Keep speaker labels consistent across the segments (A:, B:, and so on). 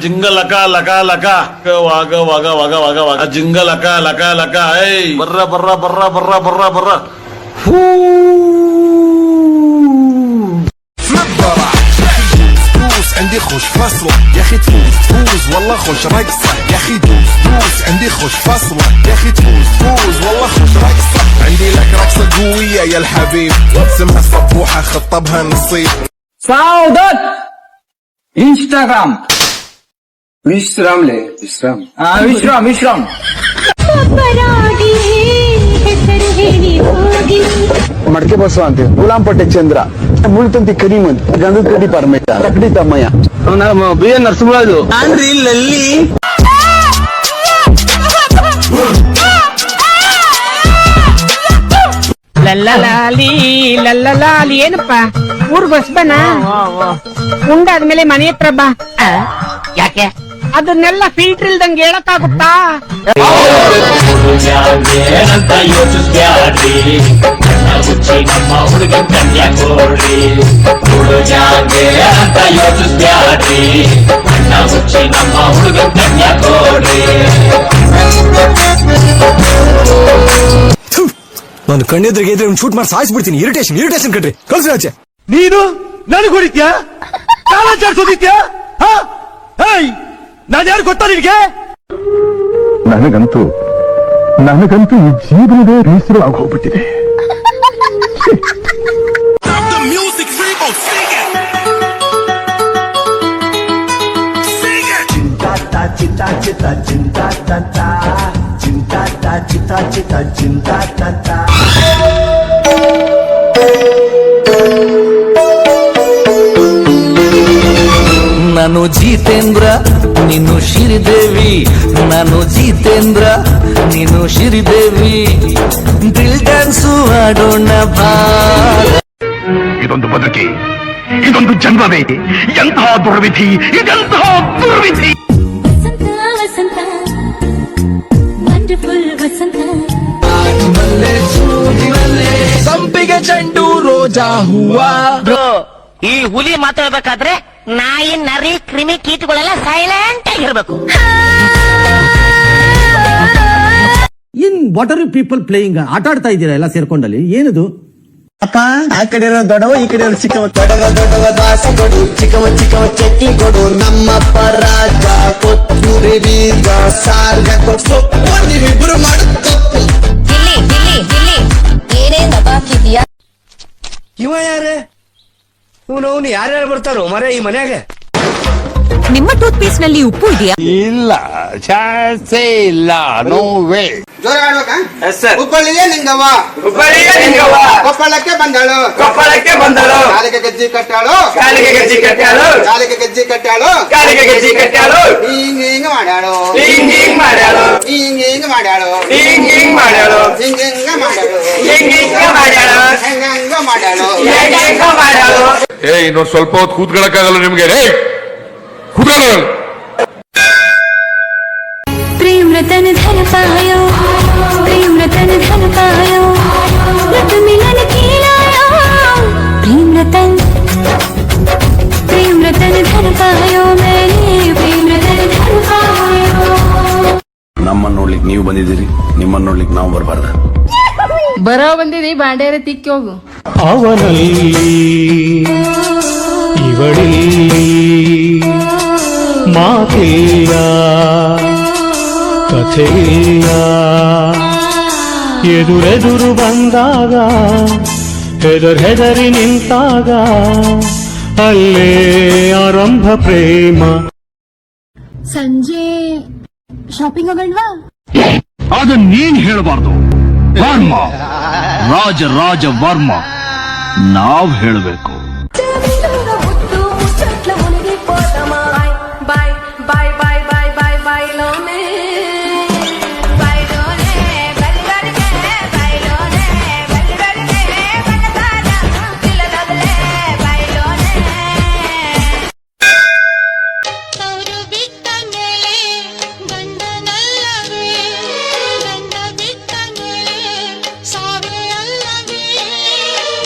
A: ಜಿಂಗ ಲಕ ಲಕ ಲಕ ವಾಗ ವಾಗ ವಾಗ ವಾಗ ವಾಗ ಜಿಂಗ ಲಕ ಲಕ ಲಕ ಏಯ್ ಬರ್ರ ಬರ್ರ ಬರ್ರ ಬರ್ರ ಬರ್ರ ಬರ್ರ ಹೂ
B: عندي خوش فصلة يا اخي تفوز فوز والله خوش رقصة يا اخي دوس دوس عندي خوش فصلة يا اخي تفوز فوز والله خوش رقصة عندي لك رقصة قوية يا الحبيب اسمها صبوحة خطبها نصيب
C: सावधान इंस्टाग्राम विश्राम ले विश्राम विश्राम विश्राम मडके बसवा अंते गुलाम पट्टे चंद्र मुळतंती करीमंत गंधद कडी परमेट रकडी तಮ್ಮಯ್ಯ ಬಿಎ ನರಸಿಂಹರಾಜು ಆಂಡ್ರಿ ಲಲ್ಲಿ
D: ಲಲ್ಲಲಾಲಿ ಲಲ್ಲಲಾಲಿ ಏನಪ್ಪ ಊರ್ ಬಸ್ ಬನ ಉಂಡಾದ್ಮೇಲೆ ಮನೆ ಹತ್ರ ಬಾ. ಯಾಕೆ ಅದನ್ನೆಲ್ಲ ಫಿಲ್ಟರ್ ಇಲ್ದಂಗೆ ಹೇಳಕ್ಕಾಗುತ್ತಾ?
E: ನಾನು ಕಣ್ಣೆದ್ರಿಗೆ ಇದ್ರೆ ಒಂದು ಶೂಟ್ ಮಾಡಿ ಸಾಯಿಸ್ಬಿಡ್ತೀನಿ. ಇರಿಟೇಷನ್ ಇರಿಟೇಷನ್ ಕಟ್ರಿ ಕಳ್ಸಿ ಆಚೆ.
F: ನೀನು ನನಗೆ ಹೊಡಿತ್ಯಾ? ಕಾಲಾಚಾರ್ಸೋದಿತ್ಯಾ? ನಾನು ಯಾರು ಗೊತ್ತಾ ನಿನಗೆ?
G: ನನಗಂತೂ ಈ ಜೀವನವೇ ಬೇಸರ ಆಗೋಗ್ಬಿಟ್ಟಿದೆ.
H: ನಾನು ಜಿತೇಂದ್ರ ನೀನು ಶ್ರೀದೇವಿ, ನಾನು ಜಿತೇಂದ್ರ ನೀನು ಶ್ರೀದೇವಿ, ಡ್ರಿಲ್ ಡ್ಯಾನ್ಸು ಆಡೋಣ ಬಾ.
G: ಇದೊಂದು ಬದುಕಿ, ಇದೊಂದು ಜನ್ಮವೇ, ಎಂತಹ ದುರ್ವಿಧಿ, ಇದೆಂತಹ ದುರ್ವಿಧಿ.
H: ಸಂಪಿಗೆ ಚೆಂಡು ರೋಜಾ ಹೂವ.
D: ಈ ಹುಲಿ ಮಾತಾಡ್ಬೇಕಾದ್ರೆ ನಾಯಿ ನರಿ ಕ್ರಿಮಿ ಕೀಟಗಳೆಲ್ಲ ಸೈಲೆಂಟ್ ಆಗಿರ್ಬೇಕು.
I: ಏನ್ what are you people playing? ಆಟ ಆಡ್ತಾ ಇದ್ದೀರಾ ಎಲ್ಲ ಸೇರ್ಕೊಂಡಲ್ಲಿ? ಏನದು
C: ಅಪ್ಪ? ಆ ಕಡೆ ಇರೋ ದೊಡ್ಡವ, ಈ ಕಡೆ ಇರೋ ಚಿಕ್ಕವ. ದೊಡ್ಡವ ದಾಸ ಕೊಡು, ಚಿಕ್ಕವ ಚಟ್ನಿ ಕೊಡು. ನಮ್ಮಪ್ಪ ರಾಜ ಕೊತ್ತೂರಿ ಬೀಜ ಸಾರ್ಗ ಸೊಪ್ಪು ನೀವಿಬ್ರು ಮಾಡುತ್ತ
J: ಏನೇನ್ ಬಾಕಿದ್ಯಾ?
F: ಇವ ಯಾರೇ? ಅವನು ಯಾರ್ಯಾರು ಬರ್ತಾರೋ ಮರೆ ಈ ಮನ್ಯಾಗ?
J: ನಿಮ್ಮ ಟೂತ್ ಪೇಸ್ಟ್ ನಲ್ಲಿ ಉಪ್ಪು ಇದೆಯಾ?
G: ಇಲ್ಲ, ಚಾನ್ಸೇ ಇಲ್ಲ, ನೋ ವೇ.
C: ಜೋರ ಆಡ್ಬೇಕಾ? ಹುಬ್ಬಳ್ಳಿಗೆ ನಿಂಗವ್ವ, ಕೊಪ್ಪಳಕ್ಕೆ ಬಂದಳು, ಕಾಲಿಗೆ ಗಜ್ಜಿ ಕಟ್ಟಾಳು, ಹಿಂಗ ಮಾಡ್ಯಾಳು, ಹಿಂಗ ಮಾಡ್ಯಾಳು,
A: ಇನ್ನೊಂದು ಸ್ವಲ್ಪ ಹೊತ್ತು ಕೂತ್ಕೊಳ್ಳಕ್ಕಾಗಲ್ಲ ನಿಮ್ಗೆ? ಕೂತ್ಕೊಳ್ಳ.
J: प्रेम रतन धन पायो, प्रेम रतन धन पायो, रत मिलन की लायो. प्रेम रतन धन पायो, मैंने प्रेम रतन धन पायो.
E: ನಮ್ಮನ್ನ ನೋಡ್ಲಿಕ್ಕೆ ನೀವು ಬಂದಿದ್ದೀರಿ, ನಿಮ್ಮನ್ನ ನೋಡ್ಲಿಕ್ಕೆ ನಾವು ಬರಬಾರ್ದ?
J: ಬರೋ ಬಂದಿದಿ ಬಾಂಡೇರ ತಿಕ್ಕಿ ಹೋಗು.
F: ಅವನಲ್ಲಿ ಇವಳಿಲ್ಲಿ ಮಾತಿಲ್ಲ, ಕಥೆಯಿಲ್ಲ, ಎದುರೆದುರು ಬಂದಾಗ ಹೆದರಿ ನಿಂತಾಗ ಅಲ್ಲೇ ಆರಂಭ ಪ್ರೇಮ.
J: ಸಂಜೆ ಶಾಪಿಂಗ್ ಹೋಗಲ್ವಾ?
G: ಅದನ್ನ ನೀನ್ ಹೇಳಬಾರ್ದು. ವರ್ಮ, ರಾಜ ವರ್ಮ, ನಾವ್ ಹೇಳಬೇಕು.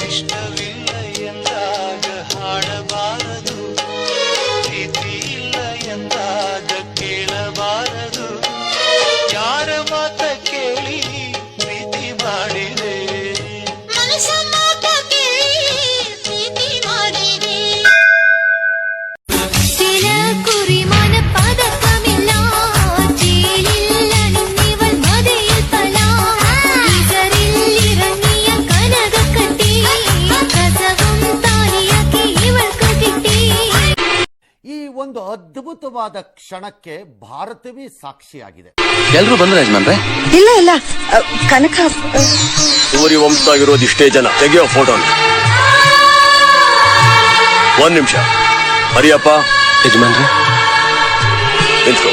H: ಇಷ್ಟವಿಲ್ಲ ಎಂದಾಗ ಹಾಡ
C: ಒಂದು ಅದ್ಭುತವಾದ ಕ್ಷಣಕ್ಕೆ ಭಾರತವೇ ಸಾಕ್ಷಿಯಾಗಿದೆ.
H: ಎಲ್ರು ಬಂದ್ರೆ ಯಜಮಾನ್ರೆ?
J: ಇಲ್ಲ ಇಲ್ಲ ಕನಕ
A: ಸೂರ್ಯ ವಂಶದಾಗಿರೋದು ಇಷ್ಟೇ ಜನ. ತೆಗೆಯೋ ಫೋಟೋ. ಒಂದ್ ನಿಮಿಷ. ಹರಿಯಪ್ಪ
H: ಯಜಮಾನ್ರೆ
A: ನಿಂತ್ಕೋ.